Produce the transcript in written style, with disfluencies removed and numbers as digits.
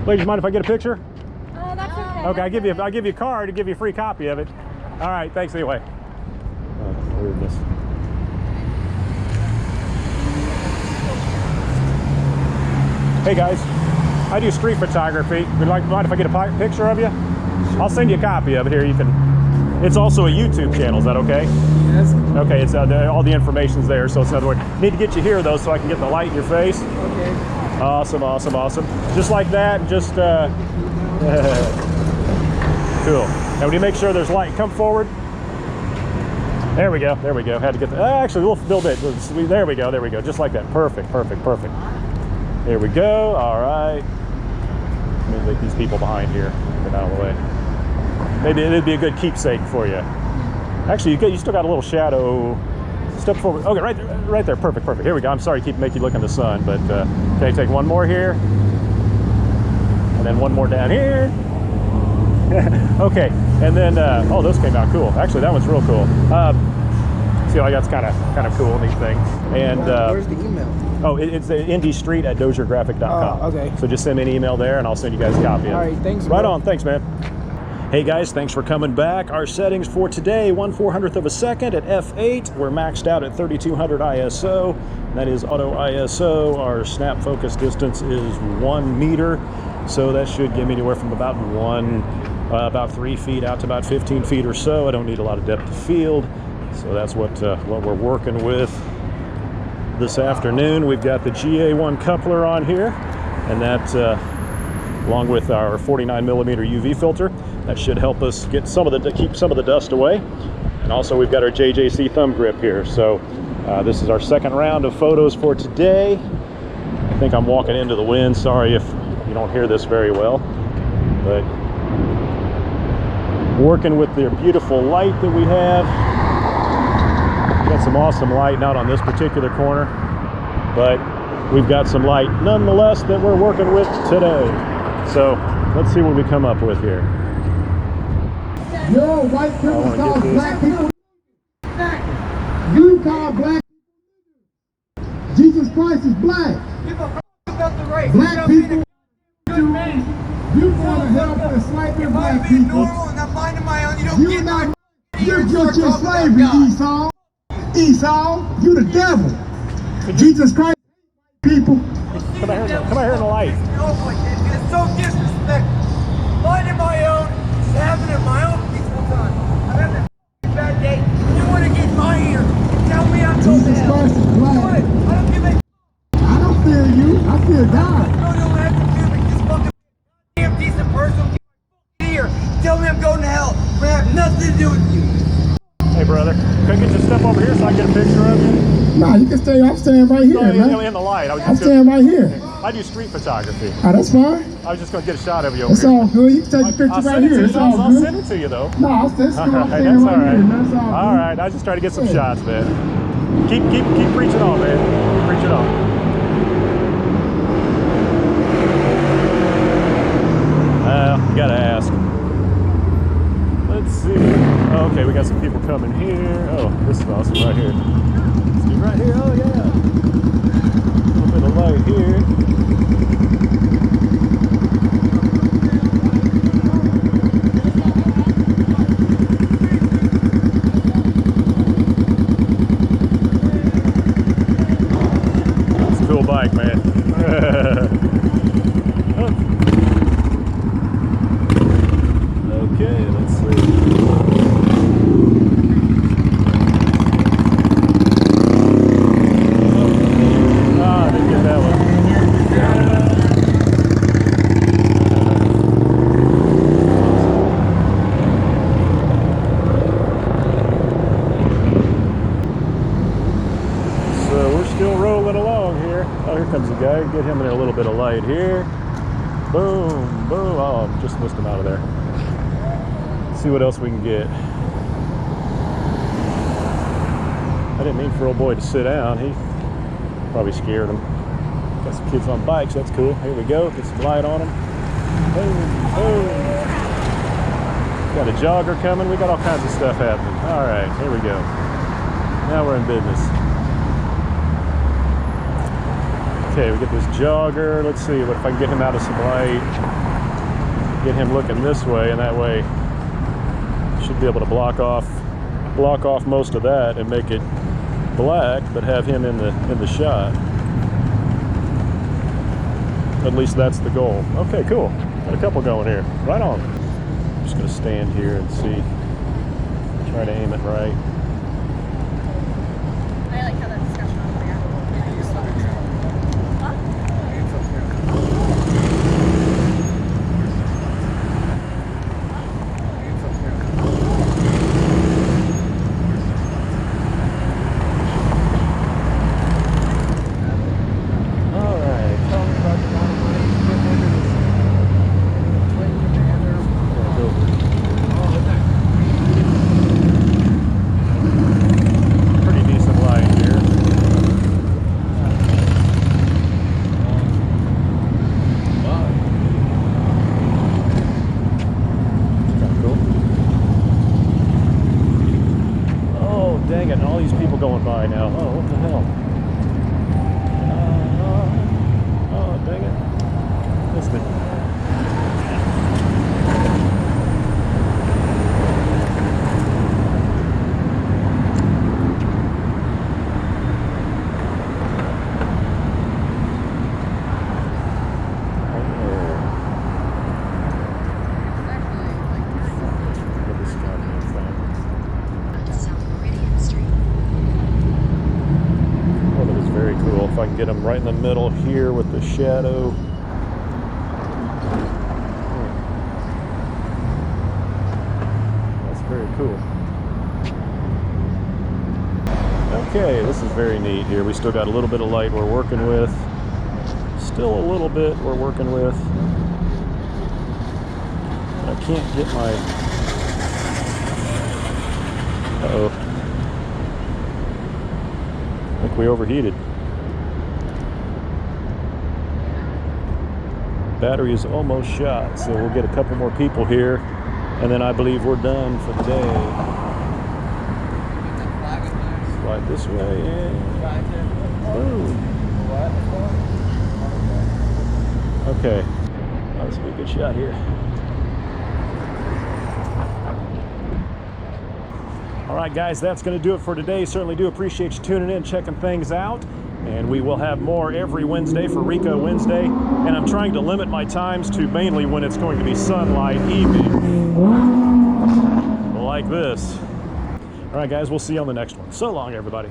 Ladies, mind if I get a picture? Oh, that's okay. Okay, I'll give you a card to give you a free copy of it. All right, thanks anyway. Oh, weirdness. Hey guys, I do street photography. Would like mind if I get a picture of you? I'll send you a copy of it here. You can. It's also a YouTube channel. Is that okay? Yes. Okay, it's all the information's there. So it's another word. Need to get you here though, so I can get the light in your face. Okay. Awesome, awesome, awesome. Just like that. Just cool. Now, when you make sure there's light, come forward. There we go. There we go. Had to get the. Actually, a little bit. There we go. There we go. Just like that. Perfect. Perfect. Perfect. There we go. All right. Let me leave these people behind here. Get out of the way. Maybe it'd be a good keepsake for you. Actually, you still got a little shadow. Step forward. Okay, right there. Perfect, perfect. Here we go. I'm sorry to make you look in the sun, but okay, take one more here, and then one more down here. Okay, and then oh, those came out cool. Actually, that one's real cool. See, like that's kind of cool, neat thing. And where's the email? Oh, it's indiestreet@DozierGraphic.com. Oh, okay. So just send me an email there, and I'll send you guys a copy. All right, thanks. Right on. Thanks, man. Hey guys, thanks for coming back. Our settings for today, 1/400th of a second at f8. We're maxed out at 3200 ISO. That is auto ISO. Our snap focus distance is 1 meter. So that should give me anywhere from about 3 feet out to about 15 feet or so. I don't need a lot of depth of field. So that's what we're working with this afternoon. We've got the GA1 coupler on here, and that along with our 49mm UV filter. That should help us get keep some of the dust away. And also we've got our JJC thumb grip here. So this is our second round of photos for today. I think I'm walking into the wind. Sorry if you don't hear this very well, but working with the beautiful light that we have. Got some awesome light, not on this particular corner, but we've got some light nonetheless that we're working with today. So let's see what we come up with here. Yo, white people call black people. You call black. Jesus Christ is black. Black people. You want to help enslaving black people. You're guilty of slavery, Esau. Esau, you the devil. Jesus Christ, people. Come out here in the light. It's so disrespectful. Minding my own, having it my own peaceful time. I'm having a bad day. You want to get in my ear and tell me I'm going to hell. Jesus Christ is black. I don't give a I don't fear you. I fear God. No, you don't have to fear me. This fucking damn decent person will get in my ear. Tell me I'm going to hell. But I have nothing to do with you. Hey brother, can I get you to step over here so I can get a picture of you? Nah, you can stay. I'm staying right here, man. In the light. I'm staying right here. I do street photography. Oh, that's fine. I was just going to get a shot of you over It's here. all good. You can take a picture right here. It's all I'll good. send it to you though. No, I'm staying All right, right that's all right. here. That's all All good. right, I just try to get some shots, man. Keep preaching on, man. Keep preaching on. You gotta ask. Let's see. Oh, okay, we got some people coming here. Oh, this is awesome right here. See right here. Oh yeah. A little bit of light here. It's a cool bike, man. Okay, let's see. I didn't get that one. So we're still rolling along here. Oh, here comes a guy. Get him in a little bit of light here. Boom, boom. Oh, just missed him out of there. See what else we can get. I didn't mean for old boy to sit down. He probably scared him. Got some kids on bikes. That's cool. Here we go. Get some light on them. Boom, boom. Got a jogger coming. We got all kinds of stuff happening. All right, here we go. Now we're in business. Okay, we get this jogger. Let's see what if I can get him out of some light. Get him looking this way, and that way should be able to block off most of that and make it black, but have him in the shot. At least that's the goal. Okay, cool. Got a couple going here. Right on. I'm just gonna stand here and see. Try to aim it right. I like how that discussion over there. Huh? Dang it, and all these people going by now. Oh, what the hell? Oh, dang it. Missed it. If I can get them right in the middle here with the shadow. That's very cool. Okay, this is very neat here. We still got a little bit of light we're working with. Still a little bit we're working with. I can't get my... Uh-oh. I think we overheated. Battery is almost shot, so we'll get a couple more people here, and then I believe we're done for the day. Slide this way, yeah. Ooh. Okay, oh, this will be a good shot here. All right, guys, that's going to do it for today. Certainly do appreciate you tuning in, checking things out. And we will have more every Wednesday for Ricoh Wednesday. And I'm trying to limit my times to mainly when it's going to be sunlight evening. Like this. All right, guys, we'll see you on the next one. So long, everybody.